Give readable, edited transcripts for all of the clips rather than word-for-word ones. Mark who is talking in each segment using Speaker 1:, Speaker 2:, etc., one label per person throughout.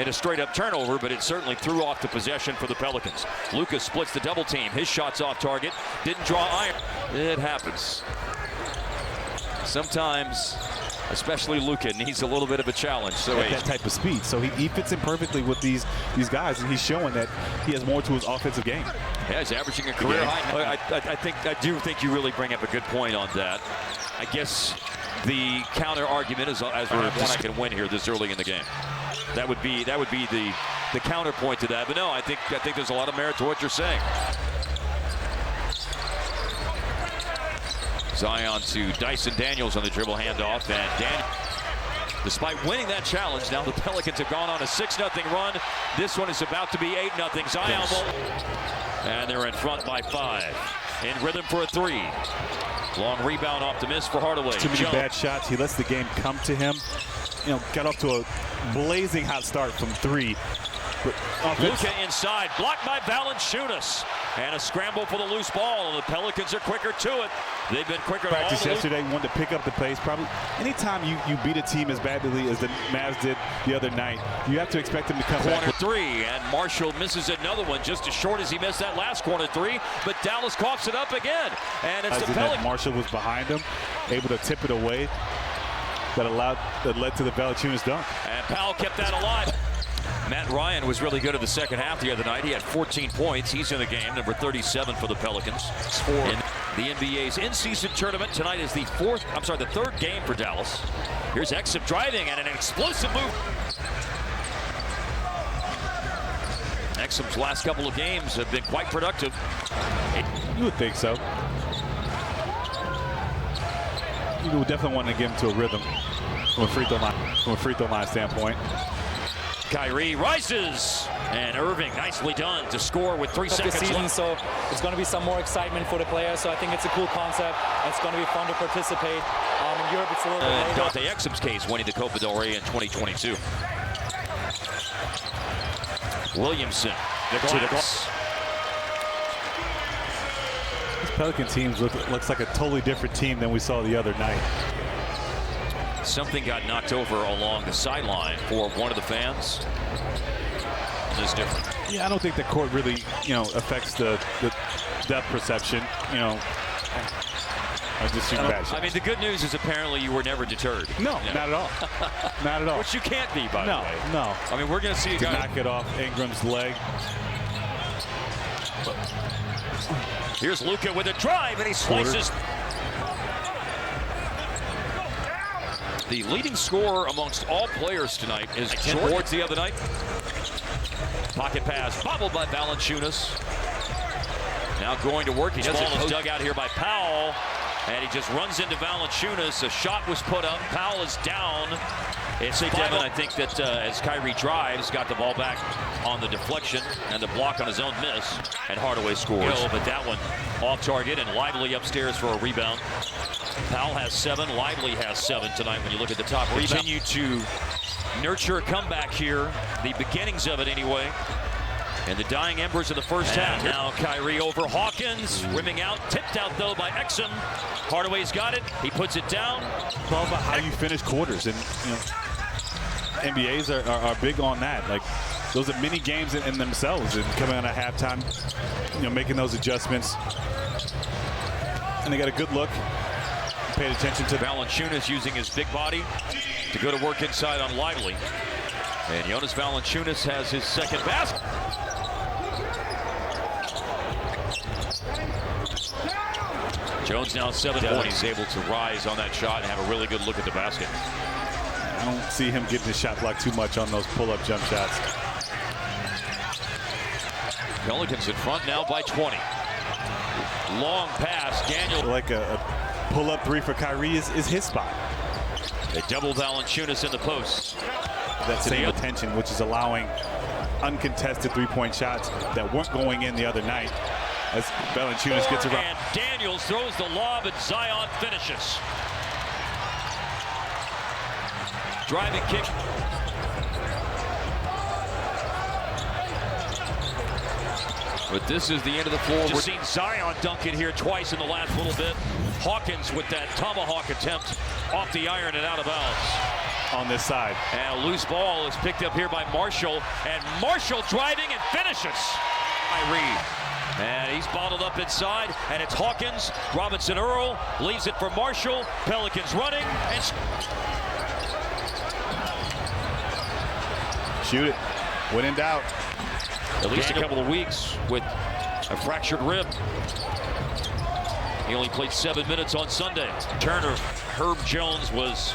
Speaker 1: in a straight-up turnover, but it certainly threw off the possession for the Pelicans. Lucas splits the double team. His shot's off target. Didn't draw iron. It happens. Sometimes, especially Luka, needs a little bit of a challenge. So
Speaker 2: that type of speed. So he fits in perfectly with these guys, and he's showing that he has more to his offensive game.
Speaker 1: Yeah, he's averaging a career high. I do think you really bring up a good point on that. I guess the counter argument is as we're one I can win here this early in the game. That would be the counterpoint to that. But no, I think there's a lot of merit to what you're saying. Zion to Dyson Daniels on the dribble handoff, and Daniels, despite winning that challenge, now the Pelicans have gone on a 6-0 run. This one is about to be 8-0. Zion, and they're in front by 5. In rhythm for a 3. Long rebound off the miss for Hardaway.
Speaker 2: Too many bad shots. He lets the game come to him. You know, got off to a blazing hot start from 3.
Speaker 1: Luka inside, blocked by Valanciunas. And a scramble for the loose ball, and the Pelicans are quicker to it. They've been quicker to
Speaker 2: practice yesterday, wanted to pick up the pace. Probably anytime you beat a team as badly as the Mavs did the other night, you have to expect them to come back.
Speaker 1: Corner 3, and Marshall misses another one just as short as he missed that last corner 3, but Dallas coughs it up again. And it's the Pelicans.
Speaker 2: Marshall was behind him, able to tip it away. That led to the Valanciunas dunk.
Speaker 1: And Powell kept that alive. Matt Ryan was really good in the second half the other night. He had 14 points. He's in the game, number 37 for the Pelicans. In the NBA's in-season tournament, tonight is the third game for Dallas. Here's Exum driving and an explosive move. Exum's last couple of games have been quite productive.
Speaker 2: You would think so. You would definitely want to get him to a rhythm from a free throw line standpoint.
Speaker 1: Kyrie rises, and Irving nicely done to score with 3 seconds left.
Speaker 3: So it's going to be some more excitement for the players. So I think it's a cool concept. It's going to be fun to participate. In Europe, it's a little bit
Speaker 1: Dante Exum's case, winning the Copa del Rey in 2022. Williamson to the glass.
Speaker 2: This Pelican team looks like a totally different team than we saw the other night.
Speaker 1: Something got knocked over along the sideline for one of the fans. It's different.
Speaker 2: Yeah, I don't think the court really, affects the depth perception.
Speaker 1: I mean, the good news is apparently you were never deterred.
Speaker 2: No, not at all. Not at all.
Speaker 1: Which you can't be, by the way.
Speaker 2: No.
Speaker 1: I mean, we're going to see a guy
Speaker 2: knock it off Ingram's leg.
Speaker 1: Here's Luka with a drive, and he slices. The leading scorer amongst all players tonight is 10 boards the other night. Pocket pass bobbled by Valanciunas. Now going to work. His ball is dug out here by Powell, and he just runs into Valanciunas. A shot was put up. Powell is down. It's Devin, I think that as Kyrie drives, got the ball back on the deflection and the block on his own miss, and Hardaway scores. But that one off target, and Lively upstairs for a rebound. Powell has 7, Lively has 7 tonight when you look at the top rebound. Continue to nurture a comeback here, the beginnings of it anyway. And the dying embers of the first half. Now Kyrie over Hawkins, rimming out, tipped out though by Exum. Hardaway's got it, he puts it down.
Speaker 2: It's all about how you finish quarters, and NBAs are big on that. Like, those are mini games in themselves, and coming on at halftime, making those adjustments. And they got a good look. Paid attention to
Speaker 1: Valanciunas using his big body to go to work inside on Lively. And Jonas Valanciunas has his second basket. Jones now 7 points. He's able to rise on that shot and have a really good look at the basket.
Speaker 2: I don't see him getting his shot blocked too much on those pull-up jump shots.
Speaker 1: Pelicans in front now by 20. Long pass, Daniel.
Speaker 2: Like a pull-up 3 for Kyrie is his spot.
Speaker 1: They double Valanciunas in the post.
Speaker 2: That same attention, which is allowing uncontested 3-point shots that weren't going in the other night as Valanciunas gets around.
Speaker 1: And Daniels throws the lob, and Zion finishes. Driving kick. But this is the end of the floor. We've seen Zion dunk it here twice in the last little bit. Hawkins with that tomahawk attempt off the iron and out of bounds.
Speaker 2: on this side.
Speaker 1: And a loose ball is picked up here by Marshall, and Marshall driving and finishes. Reed, and he's bottled up inside, and it's Hawkins. Robinson Earl leaves it for Marshall. Pelicans running and
Speaker 2: shoot it. When in doubt.
Speaker 1: At least a couple of weeks with a fractured rib. He only played 7 minutes on Sunday. Turner, Herb Jones was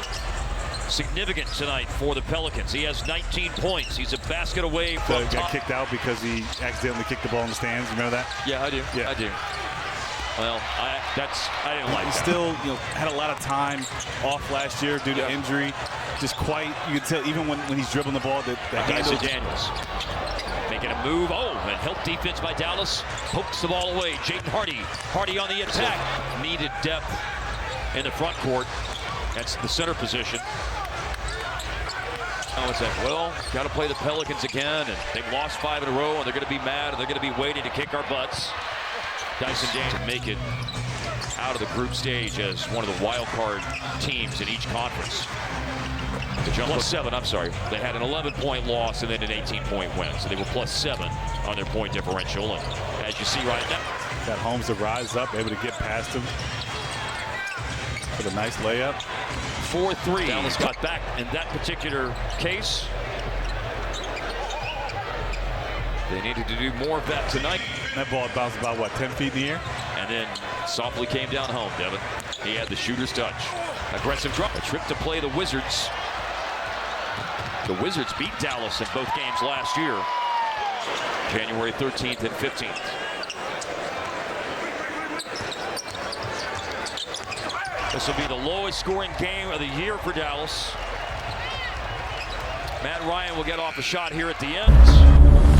Speaker 1: significant tonight for the Pelicans. He has 19 points. He's a basket away from
Speaker 2: got
Speaker 1: top.
Speaker 2: kicked out because he accidentally kicked the ball in the stands. Remember that?
Speaker 1: Yeah, I do.
Speaker 2: Yeah.
Speaker 1: I do. Well, I didn't like
Speaker 2: He
Speaker 1: that.
Speaker 2: still, had a lot of time off last year due to injury. Just quite, you can tell even when he's dribbling the ball, that
Speaker 1: Dyson Daniels making a move. Oh, and help defense by Dallas. Pokes the ball away. Jaden Hardy on the attack. Needed depth in the front court. That's the center position. Now it's like, well, got to play the Pelicans again, and they've lost 5 in a row, and they're going to be mad, and they're going to be waiting to kick our butts. Dyson Daniels to make it out of the group stage as one of the wild card teams in each conference. The jump +7, I'm sorry. They had an 11-point loss and then an 18-point win. So they were +7 on their point differential. And as you see right now,
Speaker 2: got Holmes to rise up, able to get past him with a nice layup.
Speaker 1: 4-3. Dallas got back in that particular case. They needed to do more of that tonight.
Speaker 2: That ball bounced about, what, 10 feet in the air?
Speaker 1: And then softly came down home, Devin. He had the shooter's touch. Aggressive drop. A trip to play the Wizards. The Wizards beat Dallas in both games last year. January 13th and 15th. This will be the lowest scoring game of the year for Dallas. Matt Ryan will get off a shot here at the end.